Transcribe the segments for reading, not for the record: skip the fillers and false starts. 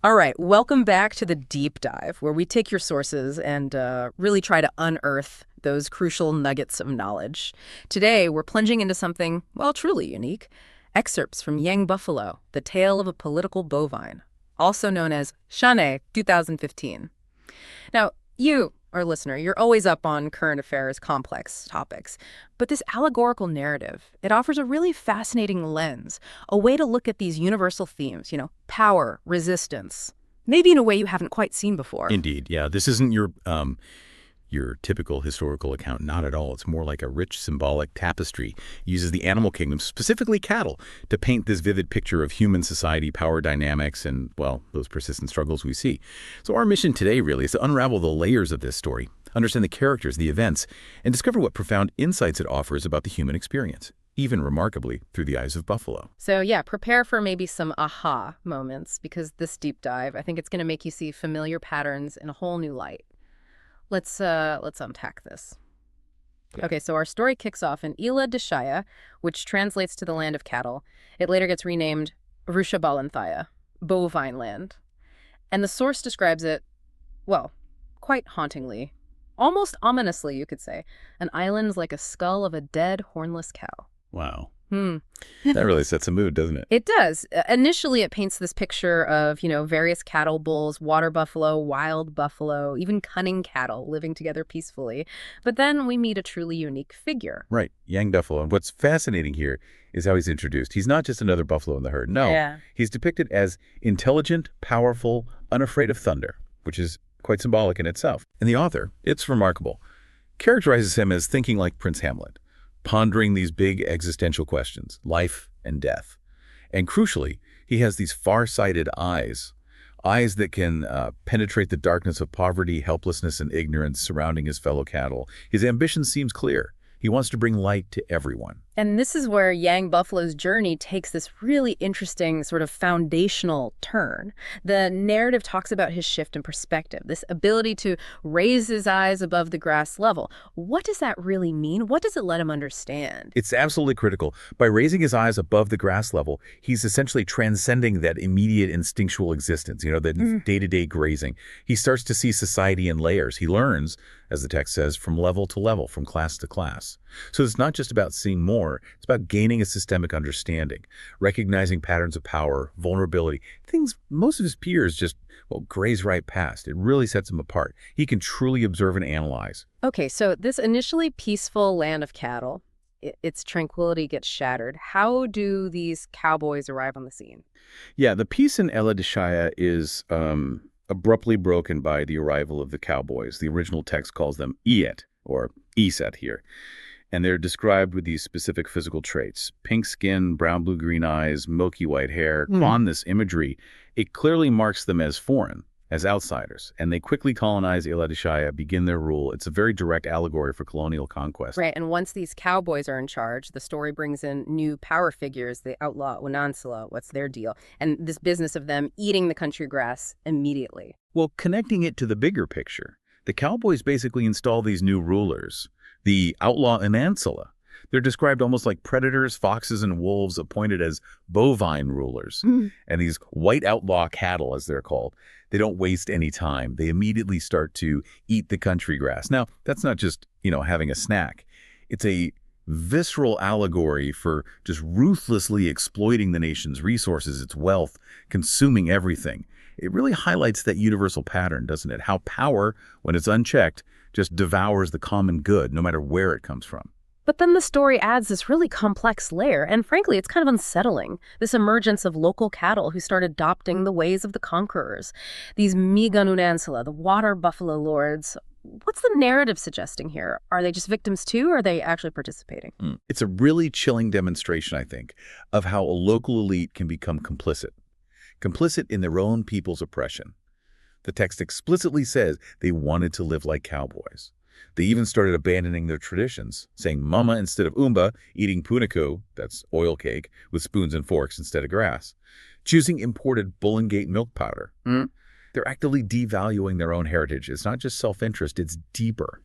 All right, welcome back to the deep dive, where we take your sources and really try to unearth those crucial nuggets of knowledge. Today, we're plunging into something, well, truly unique. Excerpts from Yang Buffalo, The Tale of a Political Bovine, also known as Shane 2015. Now, you, our listener, you're always up on current affairs, complex topics. But this allegorical narrative, it offers a really fascinating lens, a way to look at these universal themes, power, resistance, maybe in a way you haven't quite seen before. Indeed, yeah. This isn't your typical historical account, not at all. It's more like a rich symbolic tapestry. It uses the animal kingdom, specifically cattle, to paint this vivid picture of human society, power dynamics, and, well, those persistent struggles we see. So our mission today really is to unravel the layers of this story, understand the characters, the events, and discover what profound insights it offers about the human experience, even remarkably through the eyes of Buffalo. So yeah, prepare for maybe some aha moments, because this deep dive, I think it's going to make you see familiar patterns in a whole new light. Let's unpack this. Yeah. Okay, so our story kicks off in Ila Deshaya, which translates to the land of cattle. It later gets renamed Rushabalanthaya, bovine land. And the source describes it, well, quite hauntingly, almost ominously, you could say. An island like a skull of a dead, hornless cow. Wow. That really sets a mood, doesn't it? It does. Initially, it paints this picture of, various cattle bulls, water buffalo, wild buffalo, even cunning cattle living together peacefully. But then we meet a truly unique figure. Right, Yang Buffalo. And what's fascinating here is how he's introduced. He's not just another buffalo in the herd. No, Yeah. He's depicted as intelligent, powerful, unafraid of thunder, which is quite symbolic in itself. And the author, it's remarkable, characterizes him as thinking like Prince Hamlet, pondering these big existential questions, life and death. And crucially, he has these far-sighted eyes that can penetrate the darkness of poverty, helplessness, and ignorance surrounding his fellow cattle. His ambition seems clear. He wants to bring light to everyone. And this is where Yang Buffalo's journey takes this really interesting sort of foundational turn. The narrative talks about his shift in perspective, this ability to raise his eyes above the grass level. What does that really mean? What does it let him understand? It's absolutely critical. By raising his eyes above the grass level, he's essentially transcending that immediate instinctual existence, the day-to-day grazing. He starts to see society in layers. He learns, as the text says, from level to level, from class to class. So it's not just about seeing more, it's about gaining a systemic understanding, recognizing patterns of power, vulnerability, things most of his peers just, graze right past. It really sets him apart. He can truly observe and analyze. Okay, so this initially peaceful land of cattle, its tranquility gets shattered. How do these cowboys arrive on the scene? Yeah, the peace in Ela Deshaya is abruptly broken by the arrival of the cowboys. The original text calls them Iet, or Iset here. And they're described with these specific physical traits: pink skin, brown, blue, green eyes, milky white hair. On this imagery, it clearly marks them as foreign, as outsiders. And they quickly colonize Ela Deshaya, begin their rule. It's a very direct allegory for colonial conquest. Right, and once these cowboys are in charge, the story brings in new power figures, the outlaw Unansala. What's their deal? And this business of them eating the country grass immediately. Well, connecting it to the bigger picture, the cowboys basically install these new rulers, the outlaw Unansala. They're described almost like predators, foxes, and wolves appointed as bovine rulers. And these white outlaw cattle, as they're called, they don't waste any time. They immediately start to eat the country grass. Now, that's not just, having a snack. It's a visceral allegory for just ruthlessly exploiting the nation's resources, its wealth, consuming everything. It really highlights that universal pattern, doesn't it? How power, when it's unchecked, just devours the common good, no matter where it comes from. But then the story adds this really complex layer, and frankly, it's kind of unsettling. This emergence of local cattle who start adopting the ways of the conquerors. These Miganunansala, the water buffalo lords. What's the narrative suggesting here? Are they just victims too, or are they actually participating? It's a really chilling demonstration, I think, of how a local elite can become complicit in their own people's oppression. The text explicitly says they wanted to live like cowboys. They even started abandoning their traditions, saying mama instead of umba, eating puniku, that's oil cake, with spoons and forks instead of grass, choosing imported Bullengate milk powder. They're actively devaluing their own heritage. It's not just self-interest, it's deeper.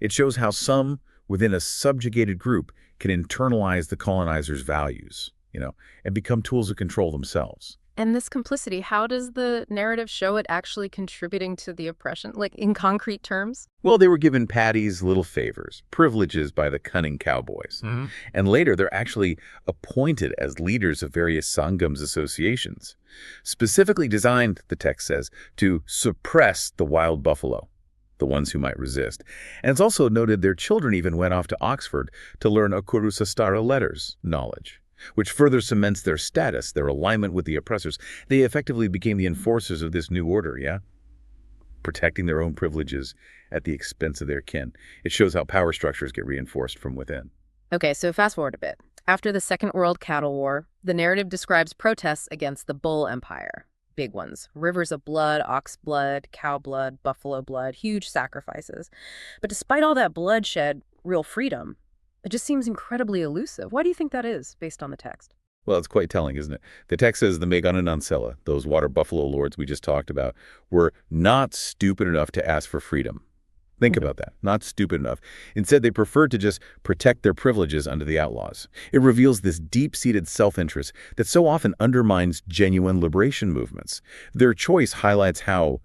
It shows how some within a subjugated group can internalize the colonizer's values, and become tools of control themselves. And this complicity, how does the narrative show it actually contributing to the oppression, like in concrete terms? Well, they were given patties, little favors, privileges by the cunning cowboys. And later, they're actually appointed as leaders of various Sangham's associations, specifically designed, the text says, to suppress the wild buffalo, the ones who might resist. And it's also noted their children even went off to Oxford to learn Akurusastara letters knowledge, which further cements their status, their alignment with the oppressors. They effectively became the enforcers of this new order, yeah? Protecting their own privileges at the expense of their kin. It shows how power structures get reinforced from within. Okay, so fast forward a bit. After the Second World Cattle War, the narrative describes protests against the Bull Empire. Big ones. Rivers of blood, ox blood, cow blood, buffalo blood, huge sacrifices. But despite all that bloodshed, real freedom, it just seems incredibly elusive. Why do you think that is, based on the text? Well, it's quite telling, isn't it? The text says the Megananansela, those water buffalo lords we just talked about, were not stupid enough to ask for freedom. Think about that. Not stupid enough. Instead, they preferred to just protect their privileges under the outlaws. It reveals this deep-seated self-interest that so often undermines genuine liberation movements. Their choice highlights how,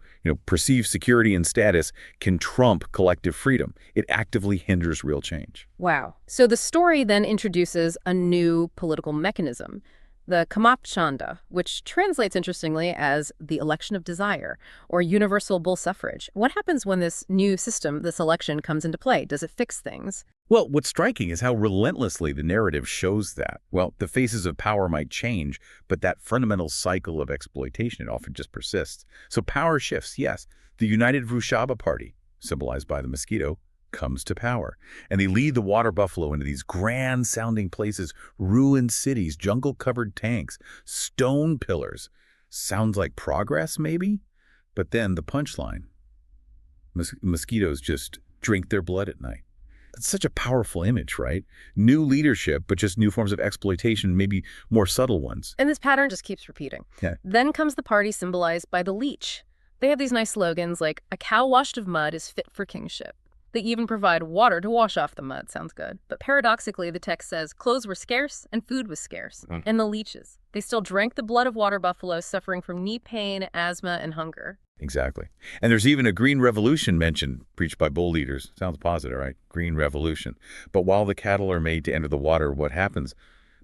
perceived security and status can trump collective freedom. It actively hinders real change. Wow. So the story then introduces a new political mechanism, the Kamapchanda, which translates interestingly as the election of desire or universal bull suffrage. What happens when this new system, this election, comes into play? Does it fix things? Well, what's striking is how relentlessly the narrative shows that. Well, the faces of power might change, but that fundamental cycle of exploitation, it often just persists. So power shifts, yes. The United Vrushaba Party, symbolized by the mosquito, comes to power. And they lead the water buffalo into these grand-sounding places, ruined cities, jungle-covered tanks, stone pillars. Sounds like progress, maybe? But then the punchline. Mosquitoes just drink their blood at night. That's such a powerful image, right? New leadership, but just new forms of exploitation, maybe more subtle ones. And this pattern just keeps repeating. Yeah. Then comes the party symbolized by the leech. They have these nice slogans like, "A cow washed of mud is fit for kingship." They even provide water to wash off the mud. Sounds good. But paradoxically, the text says clothes were scarce and food was scarce. And the leeches, they still drank the blood of water buffalo suffering from knee pain, asthma, and hunger. Exactly. And there's even a green revolution mentioned, preached by bull leaders. Sounds positive, right? Green revolution. But while the cattle are made to enter the water, what happens?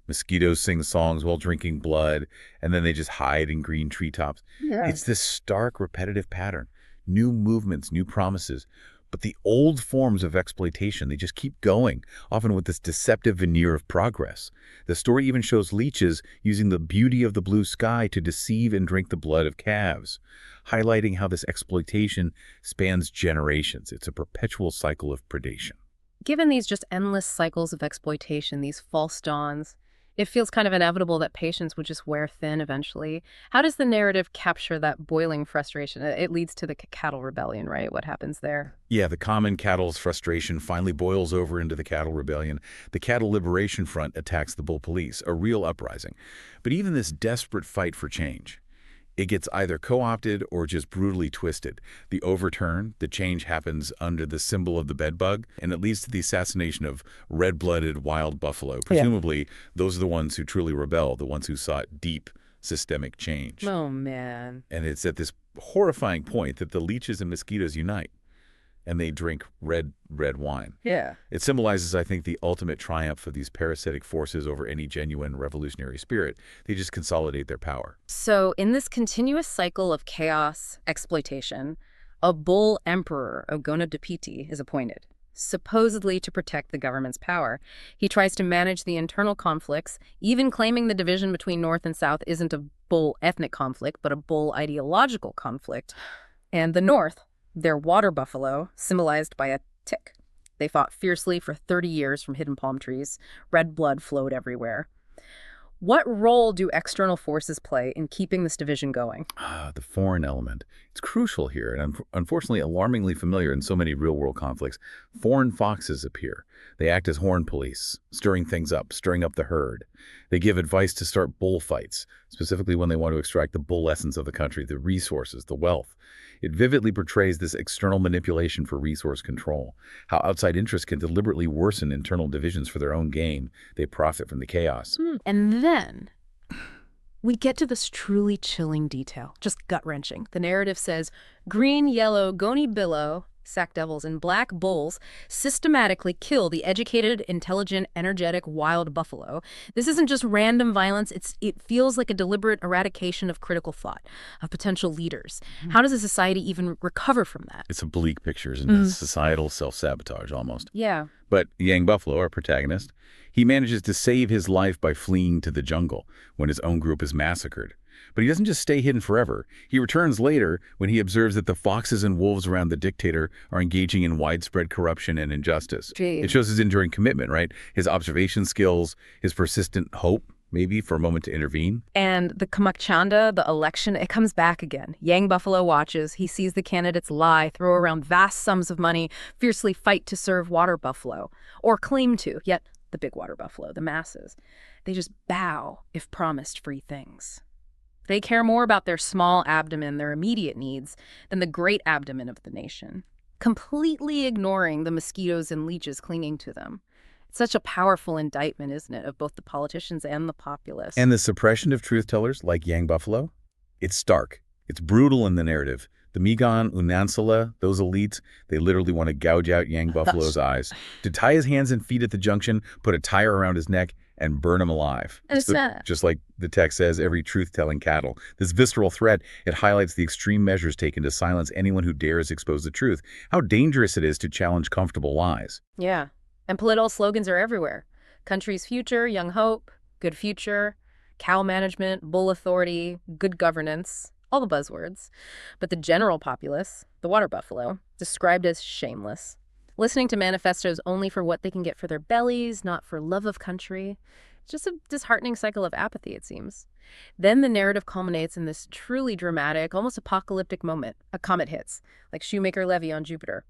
Mosquitoes sing songs while drinking blood, and then they just hide in green treetops. Yeah. It's this stark, repetitive pattern. New movements, new promises. But the old forms of exploitation, they just keep going, often with this deceptive veneer of progress. The story even shows leeches using the beauty of the blue sky to deceive and drink the blood of calves, highlighting how this exploitation spans generations. It's a perpetual cycle of predation. Given these just endless cycles of exploitation, these false dawns, it feels kind of inevitable that patience would just wear thin eventually. How does the narrative capture that boiling frustration? It leads to the cattle rebellion, right? What happens there? Yeah, the common cattle's frustration finally boils over into the cattle rebellion. The Cattle Liberation Front attacks the bull police, a real uprising. But even this desperate fight for change, it gets either co-opted or just brutally twisted. The overturn, the change happens under the symbol of the bedbug, and it leads to the assassination of red-blooded wild buffalo. Presumably, those are the ones who truly rebel, the ones who sought deep systemic change. Oh, man. And it's at this horrifying point that the leeches and mosquitoes unite, and they drink red wine. Yeah. It symbolizes, I think, the ultimate triumph of these parasitic forces over any genuine revolutionary spirit. They just consolidate their power. So in this continuous cycle of chaos, exploitation, a bull emperor, Ogonadapiti, is appointed, supposedly to protect the government's power. He tries to manage the internal conflicts, even claiming the division between North and South isn't a bull ethnic conflict, but a bull ideological conflict. And the North, their water buffalo, symbolized by a tick. They fought fiercely for 30 years from hidden palm trees. Red blood flowed everywhere. What role do external forces play in keeping this division going? The foreign element. It's crucial here, and unfortunately alarmingly familiar in so many real-world conflicts. Foreign foxes appear. They act as horn police, stirring things up, stirring up the herd. They give advice to start bullfights, specifically when they want to extract the bull essence of the country, the resources, the wealth. It vividly portrays this external manipulation for resource control, how outside interests can deliberately worsen internal divisions for their own gain. They profit from the chaos. And then we get to this truly chilling detail, just gut-wrenching. The narrative says, green, yellow, goni billow, sack devils, and black bulls systematically kill the educated, intelligent, energetic wild buffalo. This isn't just random violence. It feels like a deliberate eradication of critical thought, of potential leaders. How does a society even recover from that? It's a bleak picture, isn't it? Societal self-sabotage, almost. Yeah. But Yang Buffalo, our protagonist, he manages to save his life by fleeing to the jungle when his own group is massacred. But he doesn't just stay hidden forever. He returns later when he observes that the foxes and wolves around the dictator are engaging in widespread corruption and injustice. Gee. It shows his enduring commitment, right? His observation skills, his persistent hope, maybe, for a moment to intervene. And the Kamachanda, the election, it comes back again. Yang Buffalo watches. He sees the candidates lie, throw around vast sums of money, fiercely fight to serve water buffalo, or claim to, yet the big water buffalo, the masses. They just bow if promised free things. They care more about their small abdomen, their immediate needs, than the great abdomen of the nation, completely ignoring the mosquitoes and leeches clinging to them. It's such a powerful indictment, isn't it, of both the politicians and the populace. And the suppression of truth-tellers like Yang Buffalo? It's stark. It's brutal in the narrative. The Migan, Unansala, those elites, they literally want to gouge out Yang Buffalo's eyes, to tie his hands and feet at the junction, put a tire around his neck, and burn him alive. And Just like the text says, every truth-telling cattle. This visceral threat, it highlights the extreme measures taken to silence anyone who dares expose the truth. How dangerous it is to challenge comfortable lies. Yeah. And political slogans are everywhere. Country's future, young hope, good future, cow management, bull authority, good governance, all the buzzwords. But the general populace, the water buffalo, described as shameless, listening to manifestos only for what they can get for their bellies, not for love of country. It's just a disheartening cycle of apathy, it seems. Then the narrative culminates in this truly dramatic, almost apocalyptic moment. A comet hits, like Shoemaker Levy on Jupiter.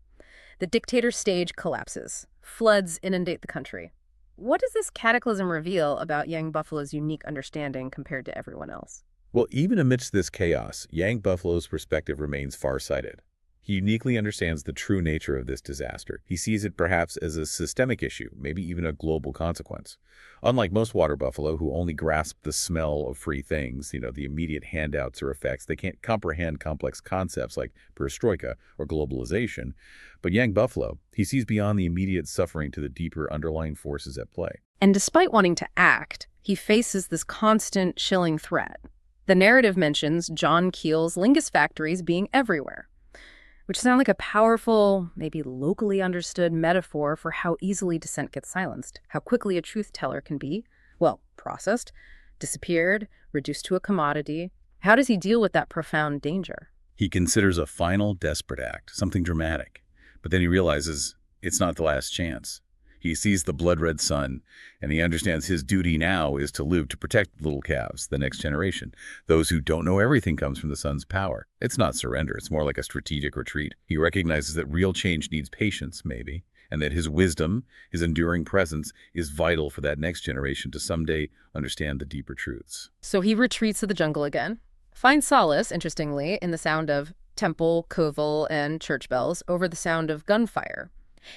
The dictator's stage collapses. Floods inundate the country. What does this cataclysm reveal about Yang Buffalo's unique understanding compared to everyone else? Well, even amidst this chaos, Yang Buffalo's perspective remains far-sighted. He uniquely understands the true nature of this disaster. He sees it perhaps as a systemic issue, maybe even a global consequence. Unlike most water buffalo who only grasp the smell of free things, the immediate handouts or effects, they can't comprehend complex concepts like perestroika or globalization. But Yang Buffalo, he sees beyond the immediate suffering to the deeper underlying forces at play. And despite wanting to act, he faces this constant chilling threat. The narrative mentions John Keel's Lingus factories being everywhere, which sound like a powerful, maybe locally understood metaphor for how easily dissent gets silenced, how quickly a truth teller can be, well, processed, disappeared, reduced to a commodity. How does he deal with that profound danger? He considers a final desperate act, something dramatic, but then he realizes it's not the last chance. He sees the blood-red sun, and he understands his duty now is to live to protect little calves, the next generation. Those who don't know everything comes from the sun's power. It's not surrender. It's more like a strategic retreat. He recognizes that real change needs patience, maybe, and that his wisdom, his enduring presence, is vital for that next generation to someday understand the deeper truths. So he retreats to the jungle again, finds solace, interestingly, in the sound of temple, koval, and church bells over the sound of gunfire.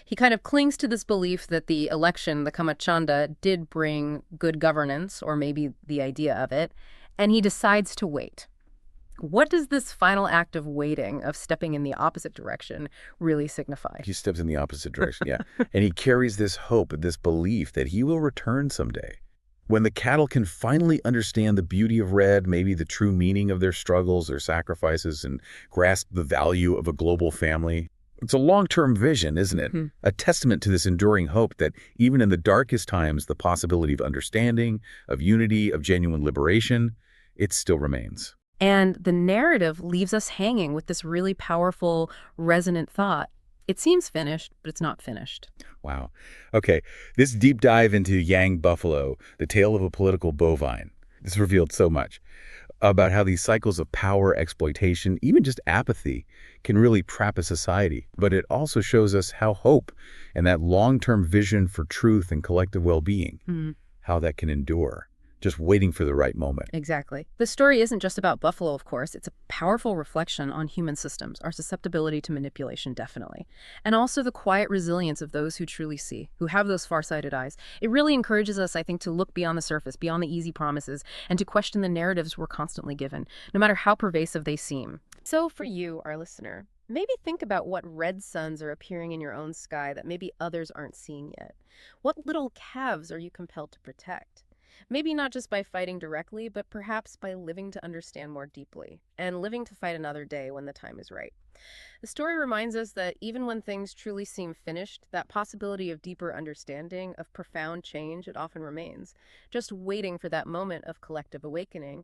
He kind of clings to this belief that the election, the Kamachanda, did bring good governance, or maybe the idea of it, and he decides to wait. What does this final act of waiting, of stepping in the opposite direction, really signify? He steps in the opposite direction, yeah. And he carries this hope, this belief that he will return someday. When the cattle can finally understand the beauty of red, maybe the true meaning of their struggles, their sacrifices, and grasp the value of a global family. It's a long-term vision, isn't it? A testament to this enduring hope that even in the darkest times, the possibility of understanding, of unity, of genuine liberation, it still remains. And the narrative leaves us hanging with this really powerful, resonant thought. It seems finished, but it's not finished. Wow. Okay, this deep dive into Yang Buffalo, the tale of a political bovine, this revealed so much about how these cycles of power, exploitation, even just apathy, can really trap a society. But it also shows us how hope and that long-term vision for truth and collective well-being, how that can endure. just waiting for the right moment. Exactly. The story isn't just about buffalo, of course. It's a powerful reflection on human systems, our susceptibility to manipulation, definitely. And also the quiet resilience of those who truly see, who have those far-sighted eyes. It really encourages us, I think, to look beyond the surface, beyond the easy promises, and to question the narratives we're constantly given, no matter how pervasive they seem. So for you, our listener, maybe think about what red suns are appearing in your own sky that maybe others aren't seeing yet. What little calves are you compelled to protect? Maybe not just by fighting directly, but perhaps by living to understand more deeply, and living to fight another day when the time is right. The story reminds us that even when things truly seem finished, that possibility of deeper understanding, of profound change, it often remains, just waiting for that moment of collective awakening.